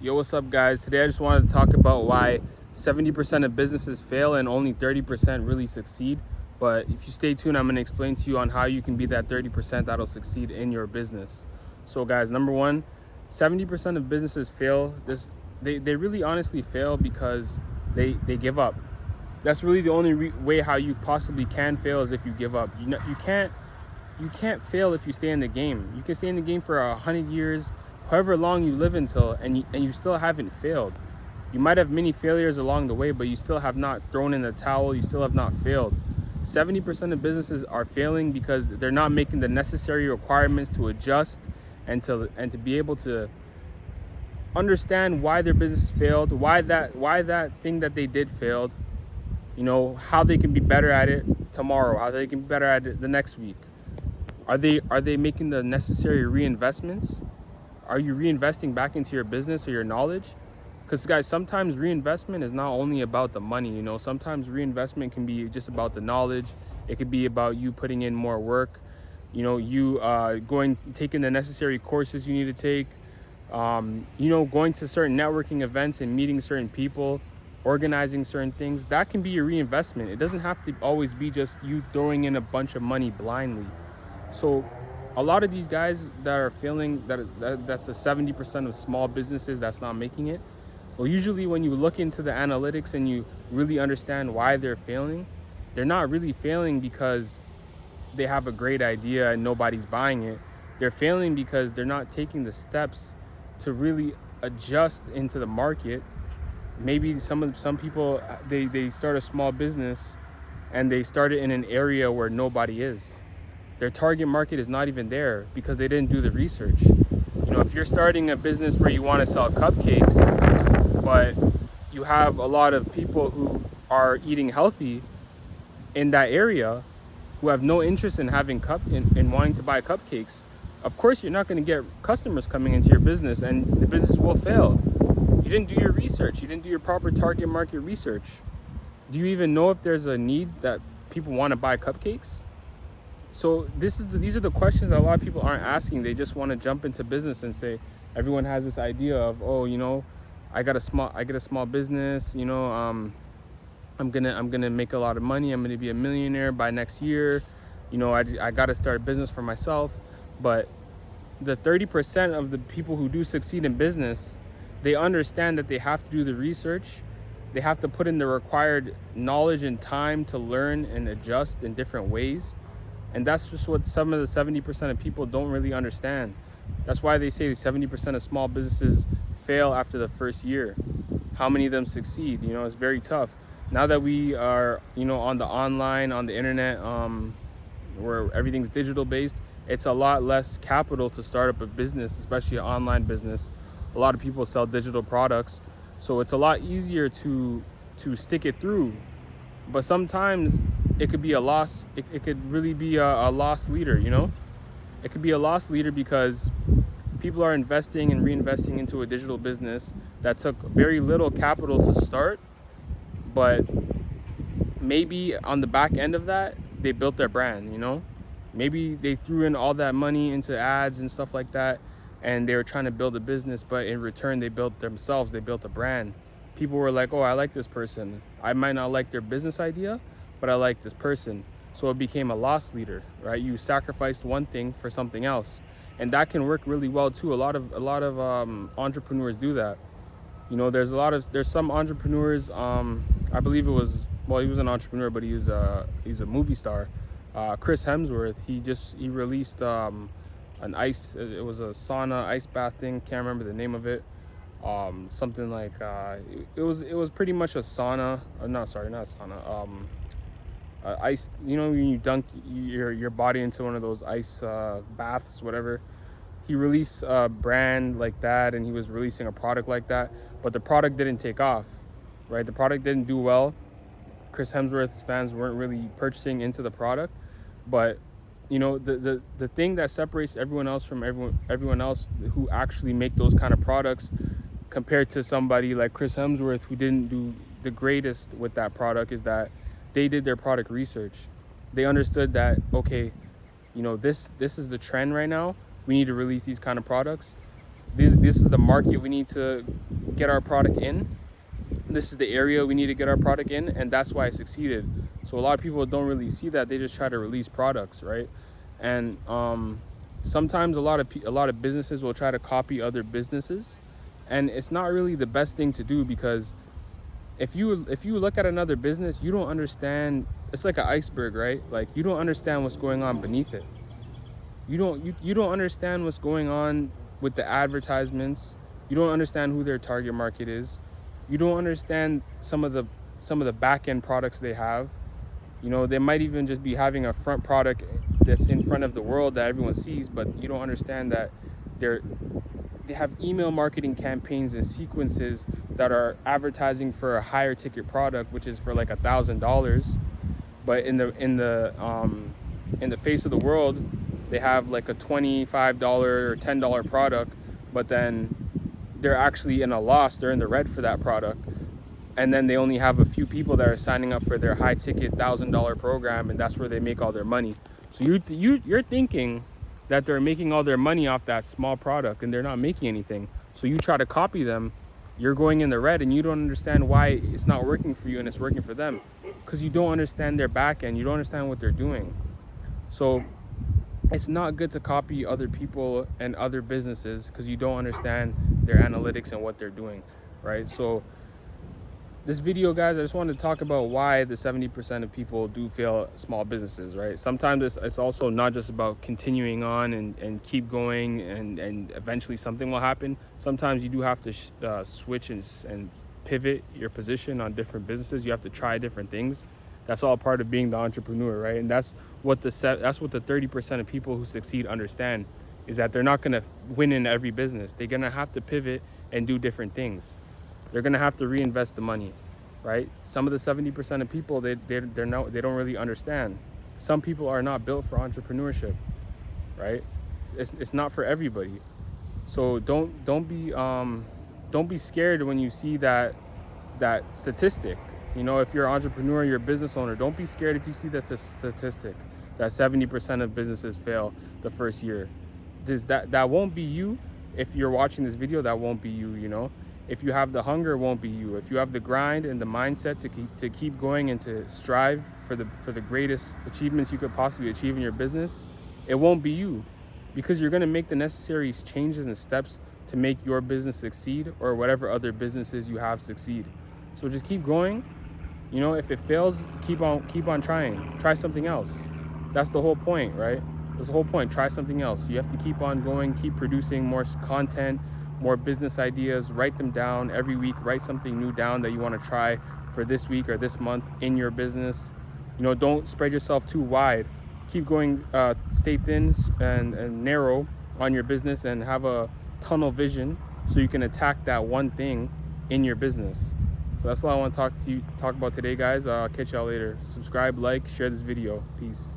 Yo, what's up, guys? Today I just wanted to talk about why 70% of businesses fail and only 30% really succeed. But if you stay tuned, I'm going to explain to you on how you can be that 30% that'll succeed in your business. So, guys, number one, 70% of businesses fail. They really honestly fail because they give up. That's really the only way how you possibly can fail is if you give up. You can't fail if you stay in the game. You can stay in the game for 100 years, however long you live until, and you still haven't failed. You might have many failures along the way, but you still have not thrown in the towel. You still have not failed. 70% of businesses are failing because they're not making the necessary requirements to adjust and to be able to understand why their business failed, why that thing that they did failed, how they can be better at it tomorrow, how they can be better at it the next week. Are they making the necessary reinvestments? Are you reinvesting back into your business or your knowledge? Because, guys, sometimes reinvestment is not only about the money. Sometimes reinvestment can be just about the knowledge. It could be about you putting in more work. You taking the necessary courses you need to take. Going to certain networking events and meeting certain people, organizing certain things. That can be your reinvestment. It doesn't have to always be just you throwing in a bunch of money blindly. So a lot of these guys that are failing, that's the 70% of small businesses that's not making it. Well, usually when you look into the analytics and you really understand why they're failing, they're not really failing because they have a great idea and nobody's buying it. They're failing because they're not taking the steps to really adjust into the market. Maybe some people, they start a small business and they start it in an area where nobody is. Their target market is not even there because they didn't do the research. If you're starting a business where you want to sell cupcakes, but you have a lot of people who are eating healthy in that area who have no interest in in wanting to buy cupcakes, of course you're not going to get customers coming into your business and the business will fail. You didn't do your research. You didn't do your proper target market research. Do you even know if there's a need that people want to buy cupcakes? So these are the questions that a lot of people aren't asking. They just want to jump into business and say, everyone has this idea of, I get a small business, I'm gonna make a lot of money. I'm gonna be a millionaire by next year. I gotta start a business for myself. But the 30% of the people who do succeed in business, they understand that they have to do the research. They have to put in the required knowledge and time to learn and adjust in different ways. And that's just what some of the 70% of people don't really understand. That's why they say 70% of small businesses fail after the first year. How many of them succeed? It's very tough. Now that we are, on the internet, where everything's digital based, it's a lot less capital to start up a business, especially an online business. A lot of people sell digital products. So it's a lot easier to stick it through. But sometimes it could be a loss. It could really be a lost leader, It could be a lost leader because people are investing and reinvesting into a digital business that took very little capital to start. But maybe on the back end of that, they built their brand, Maybe they threw in all that money into ads and stuff like that, and they were trying to build a business, but in return, they built themselves. They built a brand. People were like, oh, I like this person. I might not like their business idea, but I like this person. So it became a loss leader, right? You sacrificed one thing for something else. And that can work really well too. A lot of entrepreneurs do that. There's some entrepreneurs, I believe he was an entrepreneur, but he's a movie star. Chris Hemsworth, he released it was a sauna ice bath thing. Can't remember the name of it. Something like it was pretty much a sauna. Not sauna. Ice. When you dunk your body into one of those ice baths, whatever. He released a brand like that, and he was releasing a product like that, but the product didn't take off, right? The product didn't do well. Chris Hemsworth's fans weren't really purchasing into the product, but the thing that separates everyone else from everyone else who actually make those kind of products compared to somebody like Chris Hemsworth who didn't do the greatest with that product is that they did their product research. They understood that, okay, this is the trend right now. We need to release these kind of products. This is the market we need to get our product in. This is the area we need to get our product in, and that's why I succeeded. So a lot of people don't really see that. They just try to release products, right? And sometimes a lot of businesses will try to copy other businesses, and it's not really the best thing to do, because if you look at another business, you don't understand. It's like an iceberg, right? Like, you don't understand what's going on beneath it. You don't understand what's going on with the advertisements. You don't understand who their target market is. You don't understand some of the back end products they have. You know, they might even just be having a front product that's in front of the world that everyone sees, but you don't understand that they have email marketing campaigns and sequences that are advertising for a higher ticket product, which is for like $1,000. But in the face of the world, they have like a $25 or $10 product, but then they're actually in a loss. They're in the red for that product. And then they only have a few people that are signing up for their high ticket $1,000 program, and that's where they make all their money. So you're thinking that they're making all their money off that small product, and they're not making anything. So you try to copy them, you're going in the red, and you don't understand why it's not working for you and it's working for them, because you don't understand their back end. You don't understand what they're doing. So it's not good to copy other people and other businesses, because you don't understand their analytics and what they're doing, right? So this video, guys, I just wanted to talk about why the 70% of people do fail small businesses, right? Sometimes it's also not just about continuing on and keep going and eventually something will happen. Sometimes you do have to switch and pivot your position on different businesses. You have to try different things. That's all part of being the entrepreneur, right? And that's what the 30% of people who succeed understand, is that they're not going to win in every business. They're going to have to pivot and do different things. They're going to have to reinvest the money, right? Some of the 70% of people, they don't really understand. Some people are not built for entrepreneurship, right? It's not for everybody. So don't be scared when you see that statistic. You know, if you're an entrepreneur, you're a business owner, don't be scared if you see that statistic that 70% of businesses fail the first year. That won't be you. If you're watching this video, that won't be you, you know. If you have the hunger, it won't be you. If you have the grind and the mindset to keep going and to strive for the greatest achievements you could possibly achieve in your business, it won't be you, because you're going to make the necessary changes and steps to make your business succeed, or whatever other businesses you have succeed. So just keep going. You know, if it fails, keep on trying. Try something else. That's the whole point, right? That's the whole point. Try something else. You have to keep on going, keep producing more content, more business ideas. Write them down every week. Write something new down that you want to try for this week or this month in your business. You know, don't spread yourself too wide. Keep going, stay thin and narrow on your business, and have a tunnel vision so you can attack that one thing in your business. So that's all I want to talk about today, guys. I'll catch y'all later. Subscribe, like, share this video. Peace.